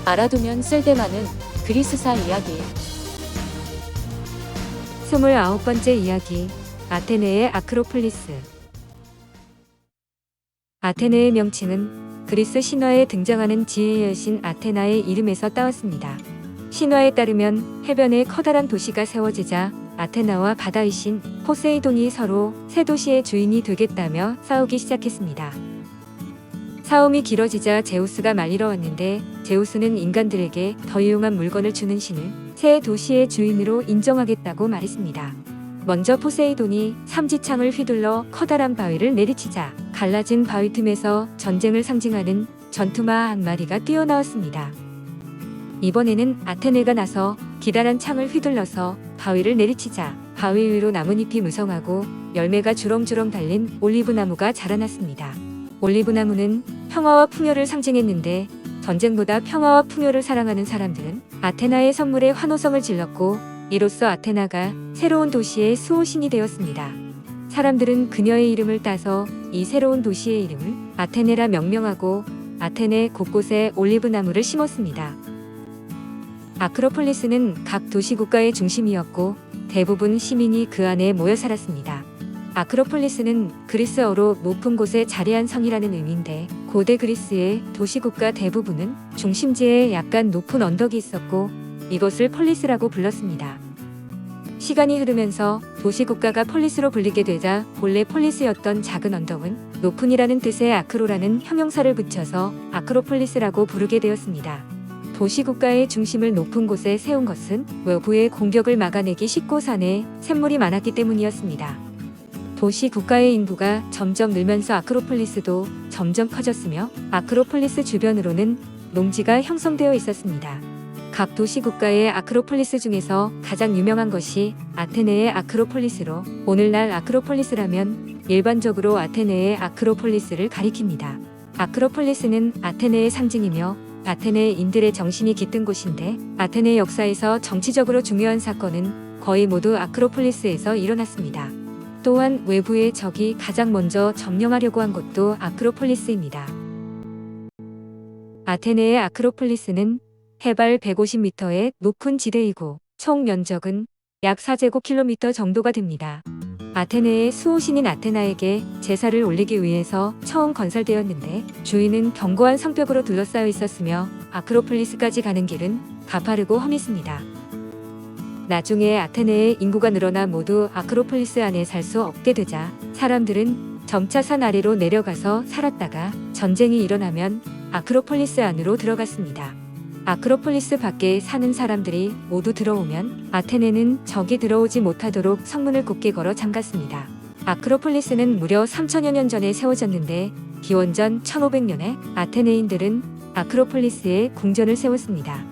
알아두면 쓸데많은 그리스사 이야기. 29번째 이야기. 아테네의 아크로폴리스. 아테네의 명칭은 그리스 신화에 등장하는 지혜의 여신 아테나의 이름에서 따왔습니다. 신화에 따르면 해변에 커다란 도시가 세워지자 아테나와 바다의 신 포세이돈이 서로 새 도시의 주인이 되겠다며 싸우기 시작했습니다. 싸움이 길어지자 제우스가 말리러 왔는데 제우스는 인간들에게 더 유용한 물건을 주는 신을 새 도시의 주인으로 인정하겠다고 말했습니다. 먼저 포세이돈이 삼지창을 휘둘러 커다란 바위를 내리치자 갈라진 바위 틈에서 전쟁을 상징하는 전투마 한 마리가 뛰어나왔습니다. 이번에는 아테네가 나서 기다란 창을 휘둘러서 바위를 내리치자 바위 위로 나뭇잎이 무성하고 열매가 주렁주렁 달린 올리브나무가 자라났습니다. 올리브나무는 평화와 풍요를 상징했는데 전쟁보다 평화와 풍요를 사랑하는 사람들은 아테나의 선물에 환호성을 질렀고 이로써 아테나가 새로운 도시의 수호신이 되었습니다. 사람들은 그녀의 이름을 따서 이 새로운 도시의 이름을 아테네라 명명하고 아테네 곳곳에 올리브나무를 심었습니다. 아크로폴리스는 각 도시국가의 중심이었고 대부분 시민이 그 안에 모여 살았습니다. 아크로폴리스는 그리스어로 높은 곳에 자리한 성이라는 의미인데 고대 그리스의 도시국가 대부분은 중심지에 약간 높은 언덕이 있었고 이것을 폴리스라고 불렀습니다. 시간이 흐르면서 도시국가가 폴리스로 불리게 되자 본래 폴리스였던 작은 언덕은 높은이라는 뜻의 아크로라는 형용사를 붙여서 아크로폴리스라고 부르게 되었습니다. 도시국가의 중심을 높은 곳에 세운 것은 외부의 공격을 막아내기 쉽고 산에 샘물이 많았기 때문이었습니다. 도시 국가의 인구가 점점 늘면서 아크로폴리스도 점점 커졌으며 아크로폴리스 주변으로는 농지가 형성되어 있었습니다. 각 도시 국가의 아크로폴리스 중에서 가장 유명한 것이 아테네의 아크로폴리스로 오늘날 아크로폴리스라면 일반적으로 아테네의 아크로폴리스를 가리킵니다. 아크로폴리스는 아테네의 상징이며 아테네인들의 정신이 깃든 곳인데 아테네 역사에서 정치적으로 중요한 사건은 거의 모두 아크로폴리스에서 일어났습니다. 또한 외부의 적이 가장 먼저 점령하려고 한 곳도 아크로폴리스입니다. 아테네의 아크로폴리스는 해발 150m의 높은 지대이고 총 면적은 약 4제곱킬로미터 정도가 됩니다. 아테네의 수호신인 아테나에게 제사를 올리기 위해서 처음 건설되었는데 주위는 견고한 성벽으로 둘러싸여 있었으며 아크로폴리스까지 가는 길은 가파르고 험했습니다. 나중에 아테네의 인구가 늘어나 모두 아크로폴리스 안에 살 수 없게 되자 사람들은 점차 산 아래로 내려가서 살았다가 전쟁이 일어나면 아크로폴리스 안으로 들어갔습니다. 아크로폴리스 밖에 사는 사람들이 모두 들어오면 아테네는 적이 들어오지 못하도록 성문을 굳게 걸어 잠갔습니다. 아크로폴리스는 무려 3000여 년 전에 세워졌는데 기원전 1500년에 아테네인들은 아크로폴리스에 궁전을 세웠습니다.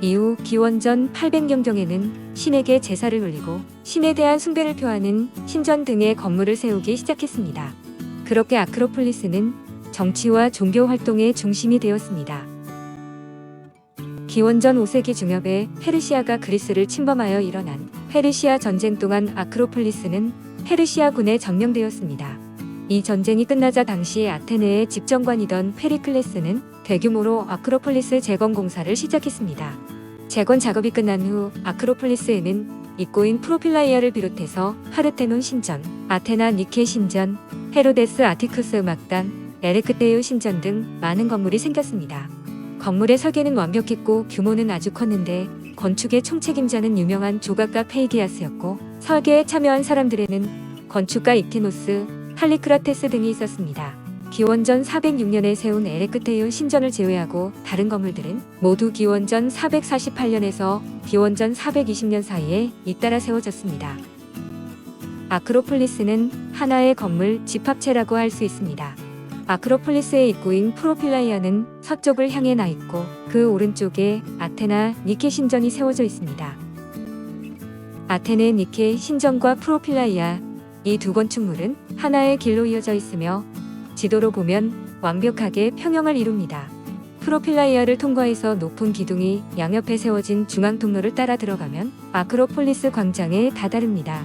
이후 기원전 800년경에는 신에게 제사를 올리고 신에 대한 숭배를 표하는 신전 등의 건물을 세우기 시작했습니다. 그렇게 아크로폴리스는 정치와 종교 활동의 중심이 되었습니다. 기원전 5세기 중엽에 페르시아가 그리스를 침범하여 일어난 페르시아 전쟁 동안 아크로폴리스는 페르시아군에 점령되었습니다. 이 전쟁이 끝나자 당시 아테네의 집정관이던 페리클레스는 대규모로 아크로폴리스 재건 공사를 시작했습니다. 재건 작업이 끝난 후 아크로폴리스에는 입고인 프로필라이아를 비롯해서 파르테논 신전, 아테나 니케 신전, 헤로데스 아티쿠스 음악당, 에레크테우 신전 등 많은 건물이 생겼습니다. 건물의 설계는 완벽했고 규모는 아주 컸는데 건축의 총책임자는 유명한 조각가 페이기아스였고 설계에 참여한 사람들에는 건축가 익티노스, 칼리크라테스 등이 있었습니다. 기원전 406년에 세운 에레크테이온 신전을 제외하고 다른 건물들은 모두 기원전 448년에서 기원전 420년 사이에 잇따라 세워졌습니다. 아크로폴리스는 하나의 건물 집합체라고 할 수 있습니다. 아크로폴리스의 입구인 프로필라이아는 서쪽을 향해 나 있고 그 오른쪽에 아테나 니케 신전이 세워져 있습니다. 아테네 니케 신전과 프로필라이아 이 두 건축물은 하나의 길로 이어져 있으며 지도로 보면 완벽하게 평형을 이룹니다. 프로필라이아를 통과해서 높은 기둥이 양옆에 세워진 중앙 통로를 따라 들어가면 아크로폴리스 광장에 다다릅니다.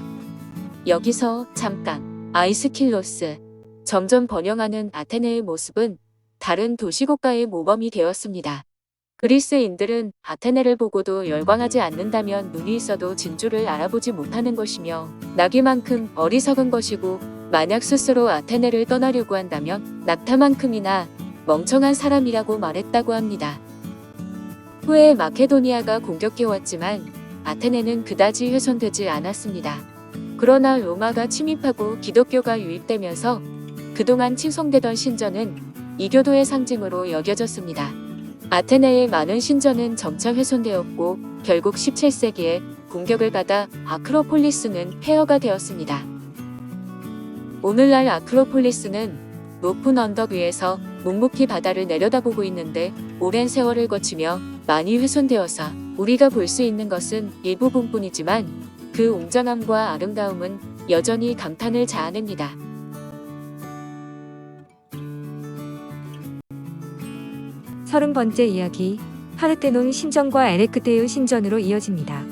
여기서 잠깐. 아이스킬로스. 점점 번영하는 아테네의 모습은 다른 도시국가의 모범이 되었습니다. 그리스인들은 아테네를 보고도 열광하지 않는다면 눈이 있어도 진주를 알아보지 못하는 것이며 낙이만큼 어리석은 것이고, 만약 스스로 아테네를 떠나려고 한다면 낙타만큼이나 멍청한 사람이라고 말했다고 합니다. 후에 마케도니아가 공격해왔지만 아테네는 그다지 훼손되지 않았습니다. 그러나 로마가 침입하고 기독교가 유입되면서 그동안 칭송되던 신전은 이교도의 상징으로 여겨졌습니다. 아테네의 많은 신전은 점차 훼손되었고 결국 17세기에 공격을 받아 아크로폴리스는 폐허가 되었습니다. 오늘날 아크로폴리스는 높은 언덕 위에서 묵묵히 바다를 내려다보고 있는데 오랜 세월을 거치며 많이 훼손되어서 우리가 볼 수 있는 것은 일부분뿐이지만 그 웅장함과 아름다움은 여전히 감탄을 자아냅니다. 30번째 이야기, 파르테논 신전과 에레크테의 신전으로 이어집니다.